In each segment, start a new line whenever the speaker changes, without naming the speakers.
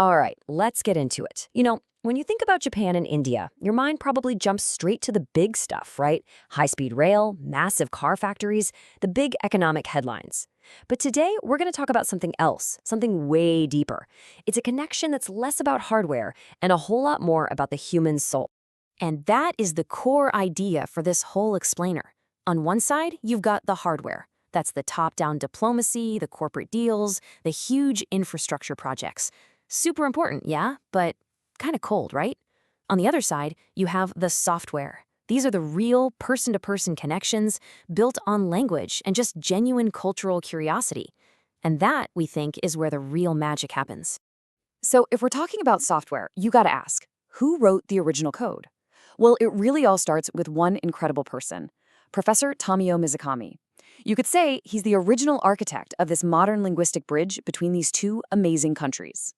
All right, let's get into it. When you think about Japan and India, your mind probably jumps straight to the big stuff, right? High-speed rail, massive car factories, the big economic headlines. But today, we're going to talk about something else, something way deeper. It's a connection that's less about hardware and a whole lot more about the human soul. And that is the core idea for this whole explainer. On one side, you've got the hardware. That's the top-down diplomacy, the corporate deals, the huge infrastructure projects. Super important, yeah, but kind of cold, right? On the other side, you have the software. These are the real person-to-person connections built on language and just genuine cultural curiosity. And that, we think, is where the real magic happens.
So if we're talking about software, you gotta ask, who wrote the original code? Well, it really all starts with one incredible person, Professor Tomio Mizukami. You could say he's the original architect of this modern linguistic bridge between these two amazing countries.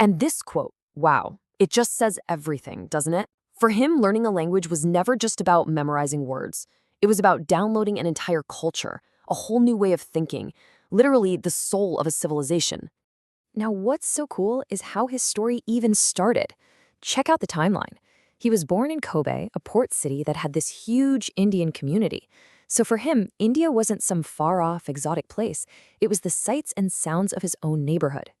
And this quote, wow, it just says everything, doesn't it? For him, learning a language was never just about memorizing words. It was about downloading an entire culture, a whole new way of thinking, literally the soul of a civilization. Now, what's so cool is how his story even started. Check out the timeline. He was born in Kobe, a port city that had this huge Indian community. So for him, India wasn't some far-off, exotic place. It was the sights and sounds of his own neighborhood.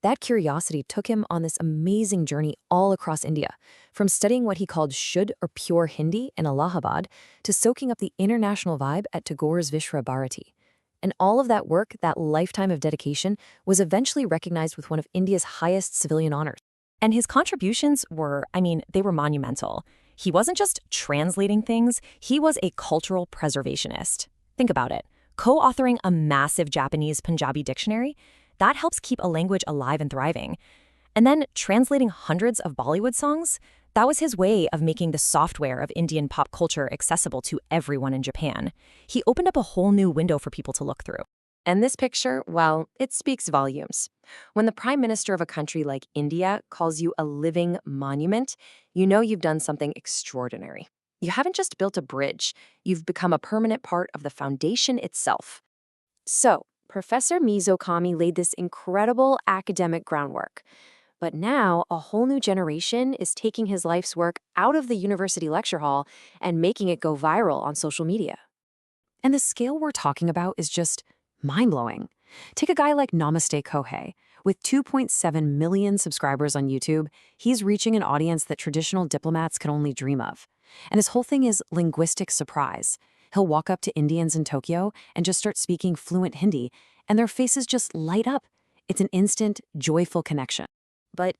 That curiosity took him on this amazing journey all across India, from studying what he called Shuddh or pure Hindi in Allahabad to soaking up the international vibe at Tagore's Vishwa Bharati. And all of that work, that lifetime of dedication, was eventually recognized with one of India's highest civilian honors.
And his contributions were, they were monumental. He wasn't just translating things, he was a cultural preservationist. Think about it. Co-authoring a massive Japanese Punjabi dictionary, that helps keep a language alive and thriving. And then translating hundreds of Bollywood songs, that was his way of making the software of Indian pop culture accessible to everyone in Japan. He opened up a whole new window for people to look through.
And this picture, well, it speaks volumes. When the prime minister of a country like India calls you a living monument, you know you've done something extraordinary. You haven't just built a bridge, you've become a permanent part of the foundation itself. So, Professor Mizukami laid this incredible academic groundwork. But now, a whole new generation is taking his life's work out of the university lecture hall and making it go viral on social media.
And the scale we're talking about is just mind-blowing. Take a guy like Namaste Kohei. With 2.7 million subscribers on YouTube, he's reaching an audience that traditional diplomats could only dream of. And this whole thing is linguistic surprise. He'll walk up to Indians in Tokyo and just start speaking fluent Hindi, and their faces just light up. It's an instant, joyful connection. But,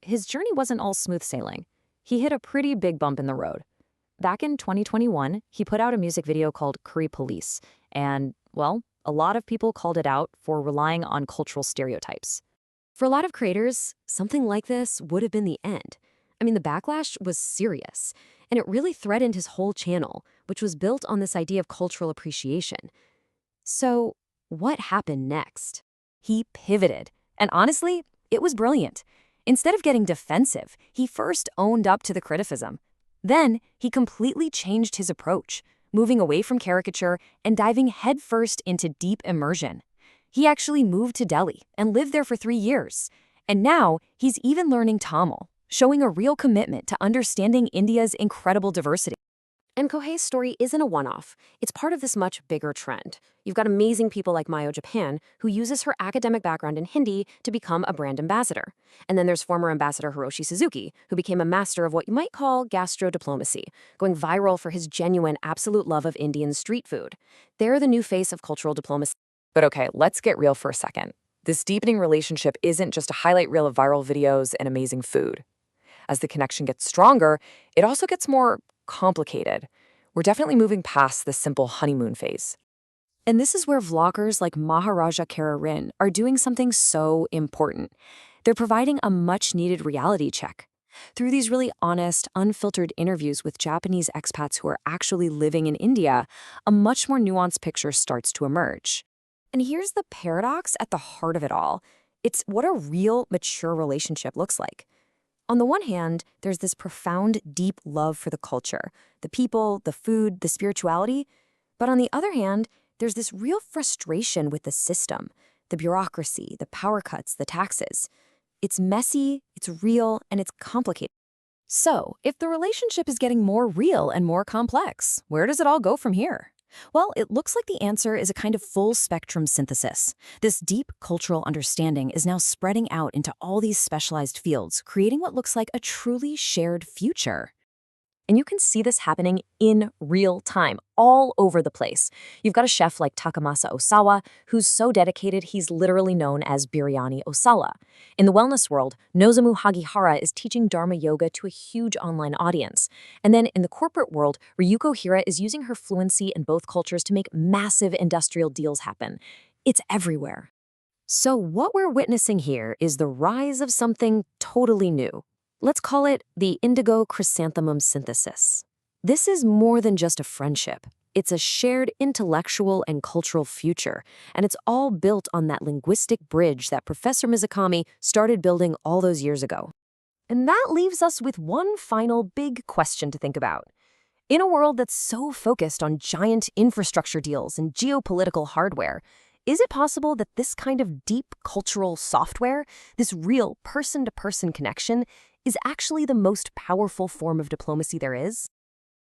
his journey wasn't all smooth sailing. He hit a pretty big bump in the road. Back in 2021, he put out a music video called Curry Police, and, well, a lot of people called it out for relying on cultural stereotypes. For a lot of creators, something like this would have been the end. The backlash was serious, and it really threatened his whole channel, which was built on this idea of cultural appreciation. So, what happened next? He pivoted, and honestly, it was brilliant. Instead of getting defensive, he first owned up to the criticism. Then, he completely changed his approach, moving away from caricature and diving headfirst into deep immersion. He actually moved to Delhi and lived there for 3 years. And now, he's even learning Tamil, showing a real commitment to understanding India's incredible diversity. And Kohei's story isn't a one-off. It's part of this much bigger trend. You've got amazing people like Mayo Japan, who uses her academic background in Hindi to become a brand ambassador. And then there's former ambassador Hiroshi Suzuki, who became a master of what you might call gastro-diplomacy, going viral for his genuine, absolute love of Indian street food. They're the new face of cultural diplomacy.
But okay, let's get real for a second. This deepening relationship isn't just a highlight reel of viral videos and amazing food. As the connection gets stronger, it also gets more complicated. We're definitely moving past the simple honeymoon phase.
And this is where vloggers like Maharaja Kararin are doing something so important. They're providing a much-needed reality check. Through these really honest, unfiltered interviews with Japanese expats who are actually living in India, a much more nuanced picture starts to emerge. And here's the paradox at the heart of it all. It's what a real, mature relationship looks like. On the one hand, there's this profound, deep love for the culture, the people, the food, the spirituality. But on the other hand, there's this real frustration with the system, the bureaucracy, the power cuts, the taxes.
It's messy, it's real, and it's complicated. So, if the relationship is getting more real and more complex, where does it all go from here? Well, it looks like the answer is a kind of full spectrum synthesis. This deep cultural understanding is now spreading out into all these specialized fields, creating what looks like a truly shared future.
And you can see this happening in real time, all over the place. You've got a chef like Takamasa Osawa, who's so dedicated he's literally known as Biryani Osala. In the wellness world, Nozomu Hagihara is teaching Dharma yoga to a huge online audience. And then in the corporate world, Ryuko Hira is using her fluency in both cultures to make massive industrial deals happen. It's everywhere. So what we're witnessing here is the rise of something totally new. Let's call it the indigo chrysanthemum synthesis. This is more than just a friendship. It's a shared intellectual and cultural future, and it's all built on that linguistic bridge that Professor Mizukami started building all those years ago. And that leaves us with one final big question to think about. In a world that's so focused on giant infrastructure deals and geopolitical hardware, is it possible that this kind of deep cultural software, this real person-to-person connection, is actually the most powerful form of diplomacy there is?